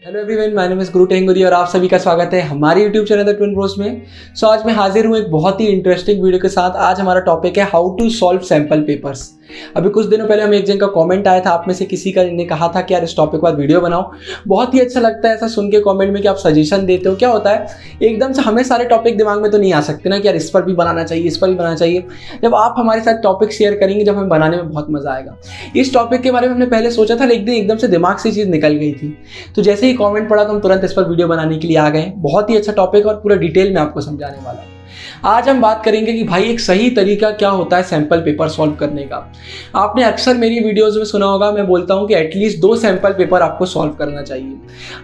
Hello everyone, my name is गुरु टेंगुरी और आप सभी का स्वागत है हमारे YouTube channel the twin Bros में। आज मैं हाजिर हूँ एक बहुत ही इंटरेस्टिंग वीडियो के साथ। आज हमारा टॉपिक है how to solve sample papers. अभी कुछ दिनों पहले हमें एक जन का कमेंट आया था, आप में से किसी का ने कहा था कि यार इस टॉपिक पर वीडियो बनाओ। बहुत ही अच्छा लगता है ऐसा सुन के कमेंट में कि आप सजेशन देते हो। क्या होता है, एकदम से हमें सारे टॉपिक दिमाग में तो नहीं आ सकते ना कि यार इस पर भी बनाना चाहिए, इस पर भी बनाना चाहिए। जब आप हमारे साथ टॉपिक शेयर करेंगे, जब हमें बनाने में बहुत मजा आएगा। इस टॉपिक के बारे में हमने पहले सोचा था, लेकिन एकदम से दिमाग से चीज़ निकल गई थी। तो जैसे ही कमेंट पड़ा तो हम तुरंत इस पर वीडियो बनाने के लिए आ गए। बहुत ही अच्छा टॉपिक और पूरा डिटेल में आपको समझाने वाला हूं। आज हम बात करेंगे कि भाई एक सही तरीका क्या होता है सैंपल पेपर सॉल्व करने का। आपने अक्सर मेरी वीडियोस में सुना होगा, मैं बोलता हूं कि एटलीस्ट 2 सैंपल पेपर आपको सॉल्व करना चाहिए।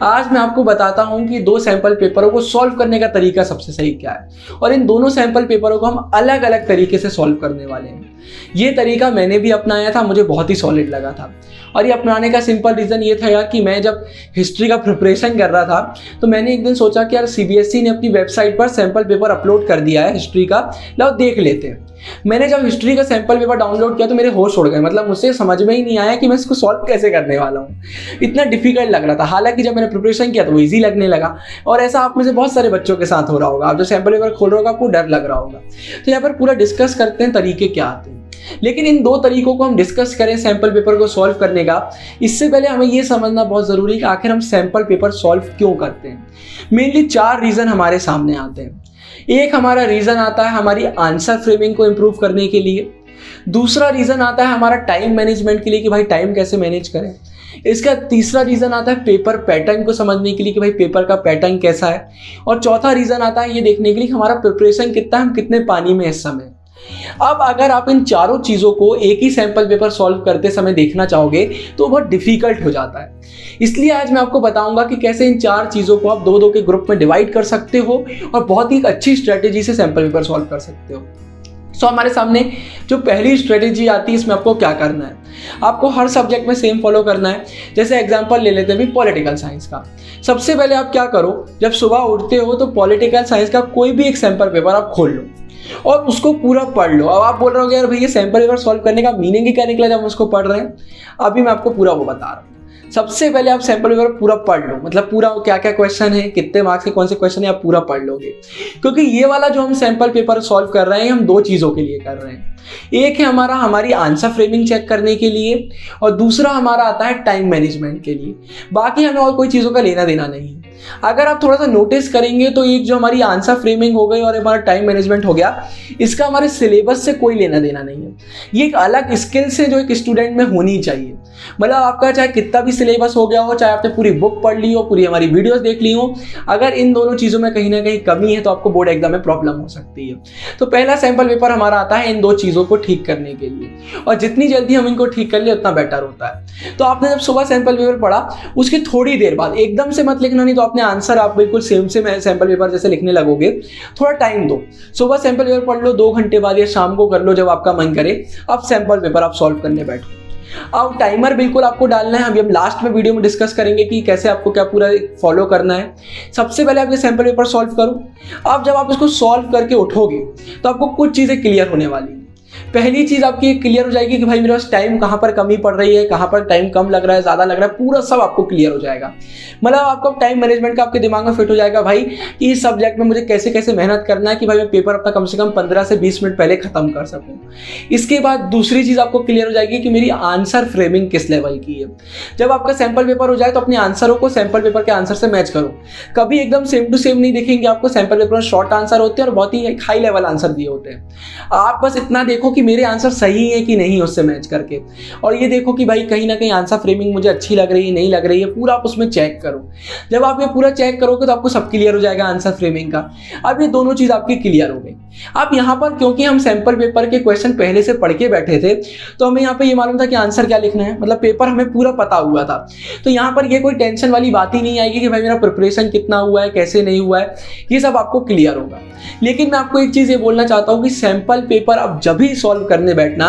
आज मैं आपको बताता हूं कि 2 सैंपल पेपरों को सॉल्व करने का तरीका सबसे सही क्या है, और इन दोनों सैंपल पेपरों को हम अलग अलग तरीके से सॉल्व करने वाले हैं। ये तरीका मैंने भी अपनाया था, मुझे बहुत ही सॉलिड लगा था। और ये अपनाने का सिंपल रीज़न ये था यार कि मैं जब हिस्ट्री का प्रिपरेशन कर रहा था तो मैंने एक दिन सोचा कि यार सीबीएसई ने अपनी वेबसाइट पर सैंपल पेपर अपलोड कर दिया है हिस्ट्री का, लो देख लेते हैं। मैंने जब हिस्ट्री का सैंपल पेपर डाउनलोड किया तो मेरे होश उड़ गए। मतलब मुझसे समझ में ही नहीं आया कि मैं इसको सॉल्व कैसे करने वाला हूँ। इतना डिफिकल्ट लग रहा था। हालांकि जब मैंने प्रिपरेशन किया तो वो ईजी लगने लगा। और ऐसा आप में से बहुत सारे बच्चों के साथ हो रहा होगा। आप जब सैंपल पेपर खोल रहे हो आपको डर लग रहा होगा। तो यहाँ पर पूरा डिस्कस करते हैं तरीके क्या आते हैं। लेकिन इन 2 तरीकों को हम डिस्कस करें सैंपल पेपर को सॉल्व करने का, इससे पहले हमें यह समझना बहुत जरूरी है कि आखिर हम सैंपल पेपर सॉल्व क्यों करते हैं। मेनली 4 रीजन हमारे सामने आते हैं। एक हमारा रीजन आता है हमारी आंसर फ्रेमिंग को इंप्रूव करने के लिए। दूसरा रीजन आता है हमारा टाइम मैनेजमेंट के लिए कि भाई टाइम कैसे मैनेज करें। इसका तीसरा रीजन आता है पेपर पैटर्न को समझने के लिए कि भाई पेपर का पैटर्न कैसा है। और चौथा रीजन आता है ये देखने के लिए कि हमारा प्रिपरेशन कितना है, हम कितने पानी में इस समय। अब अगर आप इन चारों चीजों को एक ही सैंपल पेपर सॉल्व करते समय देखना चाहोगे तो बहुत डिफिकल्ट हो जाता है। इसलिए आज मैं आपको बताऊंगा कि कैसे इन 4 चीजों को आप 2-2 के ग्रुप में डिवाइड कर सकते हो और बहुत ही अच्छी स्ट्रेटेजी से सैंपल पेपर सॉल्व कर सकते हो। सो हमारे सामने जो पहली स्ट्रेटेजी आती है, इसमें आपको क्या करना है, आपको हर सब्जेक्ट में सेम फॉलो करना है। जैसे एग्जांपल ले लेते हैं पॉलिटिकल साइंस का। सबसे पहले आप क्या करो, जब सुबह उठते हो तो पॉलिटिकल साइंस का कोई भी एक सैंपल पेपर आप खोल लो और उसको पूरा पढ़ लो। अब आप बोल रहे हो यार भैया सैंपल पेपर सॉल्व करने का मीनिंग ही क्या निकला जब हम उसको पढ़ रहे हैं। अभी मैं आपको पूरा वो बता रहा हूँ। सबसे पहले आप सैंपल पेपर पूरा पढ़ लो, मतलब पूरा क्या क्या क्वेश्चन है, कितने मार्क्स के कौन से क्वेश्चन है, आप पूरा पढ़ लोगे। क्योंकि ये वाला जो हम सैंपल पेपर सॉल्व कर रहे हैं हम 2 चीज़ों के लिए कर रहे हैं। एक है हमारी आंसर फ्रेमिंग चेक करने के लिए, और दूसरा हमारा आता है टाइम मैनेजमेंट के लिए। बाकी हमें और कोई चीज़ों का लेना देना नहीं है। अगर आप थोड़ा सा नोटिस करेंगे तो एक जो हमारी आंसर फ्रेमिंग हो गई और हमारा टाइम मैनेजमेंट हो गया, इसका हमारे सिलेबस से कोई लेना देना नहीं है। ये एक अलग स्किल्स है जो एक स्टूडेंट में होनी चाहिए। मतलब आपका चाहे कितना भी सिलेबस हो गया हो, चाहे आपने पूरी बुक पढ़ ली हो, पूरी हमारी वीडियोस देख ली हो, अगर इन दोनों चीज़ों में कहीं ना कहीं कमी है तो आपको बोर्ड एग्जाम में प्रॉब्लम हो सकती है। तो पहला सैंपल पेपर हमारा आता है इन 2 चीज़ों को ठीक करने के लिए, और जितनी जल्दी हम इनको ठीक कर ले उतना बेटर होता है। तो आपने जब सुबह सैंपल पेपर पढ़ा, उसके थोड़ी देर बाद, एकदम से मत लिखना, नहीं तो अपने आंसर आप बिल्कुल सेम से सैंपल पेपर जैसे लिखने लगोगे। थोड़ा टाइम दो, सुबह सैंपल पेपर पढ़ लो, 2 घंटे बाद या शाम को कर लो जब आपका मन करे। अब सैंपल पेपर आप सॉल्व करने बैठो। अब टाइमर बिल्कुल आपको डालना है। हम लास्ट में वीडियो में डिस्कस करेंगे कि कैसे आपको क्या पूरा फॉलो करना है। सबसे पहले आप ये सैंपल पेपर सॉल्व करो। अब जब आप इसको सॉल्व करके उठोगे तो आपको कुछ चीज़ें क्लियर होने वाली हैं। पहली चीज़ आपकी क्लियर हो जाएगी कि भाई मेरे पास टाइम कहाँ पर कमी पड़ रही है, कहाँ पर टाइम कम लग रहा है, ज़्यादा लग रहा है, पूरा सब आपको क्लियर हो जाएगा। मतलब आपको टाइम मैनेजमेंट का आपके दिमाग में फिट हो जाएगा भाई कि इस सब्जेक्ट में मुझे कैसे कैसे मेहनत करना है कि भाई मैं पेपर अपना कम से कम 15 से 20 मिनट पहले खत्म कर सकूँ। इसके बाद दूसरी चीज़ आपको क्लियर हो जाएगी कि मेरी आंसर फ्रेमिंग किस लेवल की है। जब आपका सैंपल पेपर हो जाए तो अपने आंसरों को सैंपल पेपर के आंसर से मैच करो। कभी एकदम सेम टू सेम नहीं देखेंगे आपको। सैंपल पेपर में शॉर्ट आंसर होते हैं और बहुत ही हाई लेवल आंसर दिए होते हैं। आप बस इतना देखो कि मेरे आंसर सही है कि नहीं उससे मैच करके, और ये देखो कि भाई कहीं ना कहीं आंसर फ्रेमिंग मुझे अच्छी लग रही है नहीं लग रही है, पूरा आप उसमें चेक करो। जब आप ये पूरा चेक करोगे तो आपको सब क्लियर हो जाएगा आंसर फ्रेमिंग का। अब ये दोनों चीज आपकी क्लियर हो गई। अब यहाँ पर क्योंकि हम सैंपल पेपर के क्वेश्चन पहले से पढ़ के बैठे थे तो हमें यहाँ पे ये मालूम था कि आंसर क्या लिखना है, मतलब पेपर हमें पूरा पता हुआ था। तो यहाँ पर ये कोई टेंशन वाली बात ही नहीं आएगी कि भाई मेरा प्रिपरेशन कितना हुआ है, कैसे नहीं हुआ है, ये सब आपको क्लियर होगा। लेकिन मैं आपको एक चीज़ ये बोलना चाहता हूँ कि सैंपल पेपर अब जब भी सॉल्व करने बैठना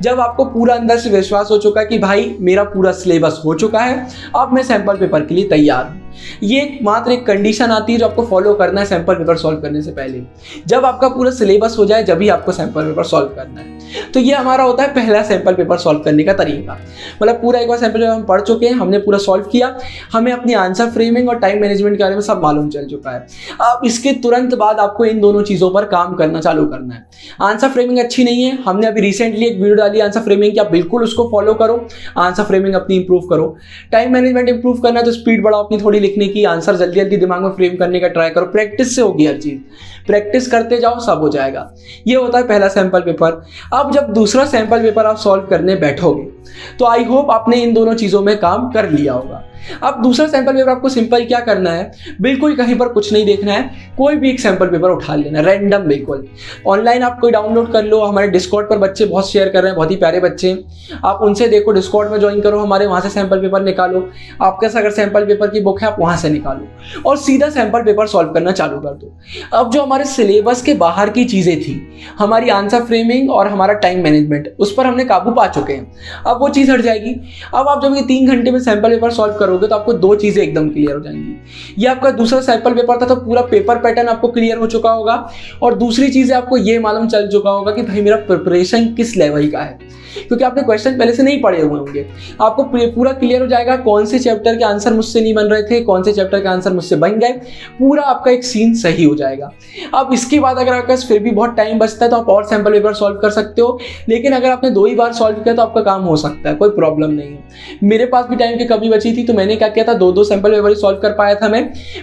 जब आपको पूरा अंदर से विश्वास हो चुका है कि भाई मेरा पूरा सिलेबस हो चुका है, अब मैं सैंपल पेपर के लिए तैयार हूँ। ये मात्र एक कंडीशन आती है जो आपको फॉलो करना है सैंपल पेपर सॉल्व करने से पहले। जब आपका पूरा सिलेबस हो जाए जब ही आपको सैंपल पेपर सॉल्व करना है। तो ये हमारा होता है पहला सैंपल पेपर सॉल्व करने का तरीका। मतलब पूरा एक बार सैंपल पेपर हम पढ़ चुके हैं, हमने पूरा सॉल्व किया, हमें अपनी आंसर फ्रेमिंग और टाइम मैनेजमेंट के बारे में सब मालूम चल चुका है। अब इसके तुरंत बाद आपको इन दोनों चीज़ों पर काम करना चालू करना है। आंसर फ्रेमिंग अच्छी नहीं है, हमने अभी रिसेंटली एक वीडियो डाली आंसर फ्रेमिंग की, आप बिल्कुल उसको फॉलो करो, आंसर फ्रेमिंग अपनी इंप्रूव करो। टाइम मैनेजमेंट इंप्रूव करना है तो स्पीड बढ़ाओ अपनी थोड़ी लिखने की, आंसर जल्दी जल्दी दिमाग में फ्रेम करने का ट्राई करो। प्रैक्टिस से होगी हर चीज़, प्रैक्टिस करते जाओ सब हो जाएगा। ये होता है पहला सैंपल पेपर। अब जब दूसरा सैंपल पेपर आप सॉल्व करने बैठोगे तो आई होप आपने इन दोनों चीज़ों में काम कर लिया होगा। अब दूसरा सैंपल पेपर आपको सिंपल क्या करना है, बिल्कुल कहीं पर कुछ नहीं देखना है, कोई भी एक सैंपल पेपर उठा लेना, रैंडम बिल्कुल। ऑनलाइन आप कोई डाउनलोड कर लो, हमारे डिस्कॉर्ड पर बच्चे बहुत शेयर कर रहे हैं, बहुत ही प्यारे बच्चे, आप उनसे देखो, डिस्कॉर्ड में ज्वाइन करो, हमारे वहाँ से सैंपल पेपर निकालो। आपके पास अगर सैंपल पेपर की बुक है आप वहाँ से निकालो और सीधा सैंपल पेपर सॉल्व करना चालू कर दो। अब जो हमारे सिलेबस के बाहर की चीज़ें थी, हमारी आंसर फ्रेमिंग और हमारा टाइम मैनेजमेंट, उस पर हमने काबू पा चुके हैं, अब वो चीज़ हट जाएगी। अब आप जब ये 3 घंटे में सैंपल पेपर सॉल्व करोगे तो आपको 2 चीजें एकदम क्लियर हो जाएंगी। ये आपका दूसरा सैंपल पेपर था तो पूरा पेपर पैटर्न आपको क्लियर हो चुका होगा और दूसरी चीज आपको ये मालूम चल चुका होगा कि भाई मेरा प्रिपरेशन किस लेवल का है, क्योंकि आपने क्वेश्चन पहले से नहीं पढ़े हुए होंगे। आपको पूरा क्लियर हो जाएगा कौन से चैप्टर के आंसर मुझसे नहीं बन रहे थे, कौन से चैप्टर के आंसर मुझसे बन गए, पूरा आपका एक सीन सही हो जाएगा। अब इसके बाद अगर आपके पास फिर भी बहुत टाइम बचता है तो आप और सैंपल पेपर सॉल्व कर सकते हो, लेकिन अगर आपने 2 ही बार सॉल्व किया तो आपका काम हो सकता है, कोई प्रॉब्लम नहीं है। मेरे पास भी टाइम की कमी बची थी तो मैंने क्या किया था, 2 सैंपल पेपर ही सॉल्व कर पाया था मैं।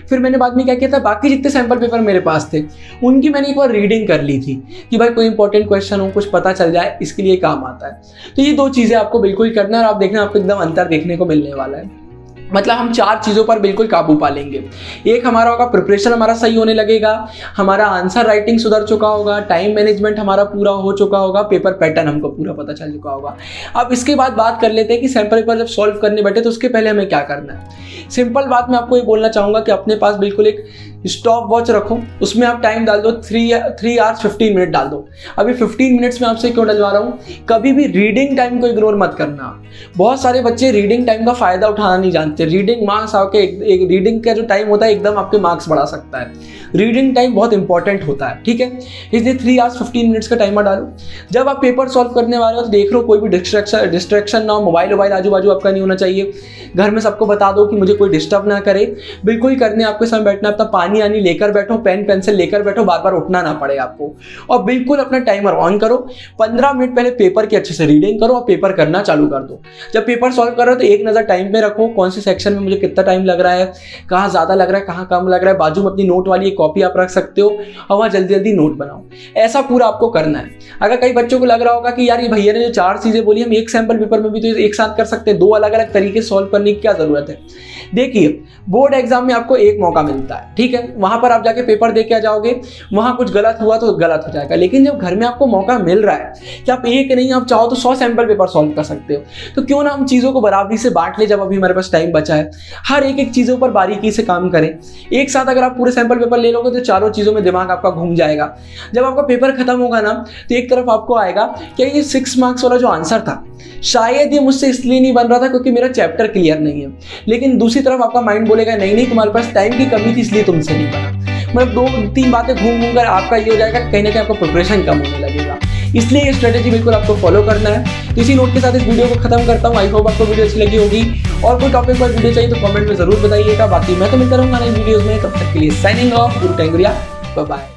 फिर मैंने बाद में क्या किया था, बाकी जितने सैंपल पेपर मेरे पास थे उनकी मैंने एक बार रीडिंग कर ली थी कि भाई कोई इंपॉर्टेंट क्वेश्चन हो, कुछ पता चल जाए, इसके लिए काम आता है। तो ये 2 चीजें आपको बिल्कुल करना है और आप देखना आपको एकदम अंतर देखने को मिलने वाला है। मतलब हम 4 चीज़ों पर बिल्कुल काबू पा लेंगे। एक हमारा होगा प्रिपरेशन हमारा सही होने लगेगा, हमारा आंसर राइटिंग सुधर चुका होगा, टाइम मैनेजमेंट हमारा पूरा हो चुका होगा, पेपर पैटर्न हमको पूरा पता चल चुका होगा। अब इसके बाद बात कर लेते हैं कि सैंपल पेपर जब सॉल्व करने बैठे तो उसके पहले हमें क्या करना है। सिंपल बात मैं आपको ये बोलना चाहूँगा कि अपने पास बिल्कुल एक स्टॉप वॉच रखो, उसमें आप टाइम डाल दो 3 आवर्स 15 मिनट डाल दो। अभी 15 मिनट्स में आपसे क्यों डलवा रहा हूँ, कभी भी रीडिंग टाइम को इग्नोर मत करना। बहुत सारे बच्चे रीडिंग टाइम का फायदा उठाना नहीं जानते। रीडिंग मार्क्स आपके एक रीडिंग का जो टाइम होता है एकदम आपके मार्क्स बढ़ा सकता है। रीडिंग टाइम बहुत इंपॉर्टेंट होता है, ठीक है, इसलिए 3 आवर्स 15 मिनट्स का टाइमर डालो। जब आप पेपर सॉल्व करने वाले हो तो देख लो कोई भी डिस्ट्रैक्शन ना हो, मोबाइल आजू बाजू आपका नहीं होना चाहिए। घर में सबको बता दो कि मुझे कोई डिस्टर्ब ना करे। बिल्कुल करने आपके सामने बैठना, अपना पानी आनी लेकर बैठो, पेन पेंसिल लेकर बैठो, बार बार उठना ना पड़े आपको। और बिल्कुल अपना टाइमर ऑन करो, 15 मिनट पहले पेपर की अच्छे से रीडिंग करो और पेपर करना चालू कर दो। जब पेपर सॉल्व कर रहे हो तो एक नज़र टाइम पे रखो, कौन से सेक्शन में मुझे कितना टाइम लग रहा है, कहाँ ज़्यादा लग रहा है, कहाँ कम लग रहा है। बाजू में अपनी नोट वाली एक कॉपी आप रख सकते हो और वहाँ जल्दी जल्दी नोट बनाओ। ऐसा पूरा आपको करना है। अगर कई बच्चों को लग रहा होगा कि यार ये भैया ने जो 4 चीज़ें बोली हम एक सैंपल पेपर में भी तो एक साथ कर सकते हैं, 2 अलग अलग तरीके सॉल्व करने की क्या ज़रूरत है। देखिए बोर्ड एग्जाम में आपको एक मौका मिलता है, ठीक है, वहाँ पर आप जाके पेपर दे के आ जाओगे, वहाँ कुछ गलत हुआ तो गलत हो जाएगा। लेकिन जब घर में आपको मौका मिल रहा है कि आप एक नहीं आप चाहो तो 100 सैंपल पेपर सॉल्व कर सकते हो, तो क्यों ना हम चीज़ों को बराबरी से बांट ले। जब अभी हमारे पास टाइम बचा है, हर एक चीज़ों पर बारीकी से काम करें। एक साथ अगर आप पूरे सैंपल पेपर ले लोगे तो चारों चीज़ों में दिमाग आपका घूम जाएगा। जब आपका पेपर खत्म होगा ना तो एक तरफ आपको आएगा कि ये 6 मार्क्स वाला जो आंसर था शायद ये मुझसे इसलिए नहीं बन रहा था क्योंकि मेरा चैप्टर क्लियर नहीं है, लेकिन दूसरी तरफ आपका माइंड बोलेगा नहीं तुम्हारे पास टाइम की कमी थी इसलिए तुमसे नहीं बना। मतलब 2-3 बातें घूम कर आपका ये हो जाएगा कहीं ना कहीं आपका प्रिपरेशन कम होने लगेगा। इसलिए ये स्ट्रेटेजी बिल्कुल आपको फॉलो करना है। तो इसी नोट के साथ इस वीडियो को खत्म करता हूँ। आई होप आपको वीडियो अच्छी लगी होगी और कोई टॉपिक पर वीडियो चाहिए तो कमेंट में जरूर बताइएगा। बाकी मैं तो मिलता रहूंगा नई वीडियोस में, तब तक के लिए साइनिंग ऑफ, गुरु टेंगुरिया, बाय बाय।